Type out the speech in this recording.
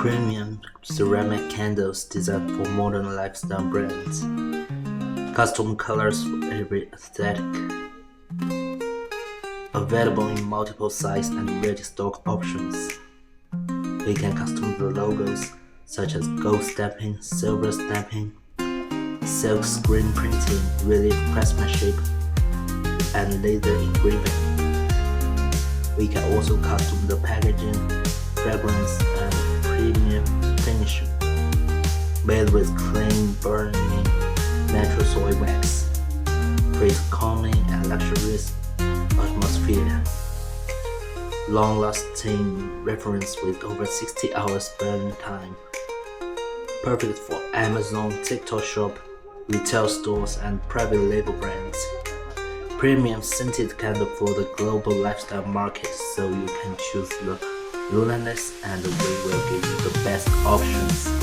Premium ceramic candles designed for modern lifestyle brands. Custom colors for every aesthetic. Available in multiple size and ready stock options. We can custom the logos such as gold stamping, silver stamping, silk screen printing, relief craftsmanship, and laser engraving. We can also custom the packaging, fragrance, and premium finishing, made with clean, burning, natural soy wax, create calming and luxurious atmosphere. Long-lasting reference with over 60 hours burn time. Perfect for Amazon, TikTok shop, retail stores, and private label brands. Premium scented candle for the global lifestyle market, so you can choose the Lunalith and we will give you the best options.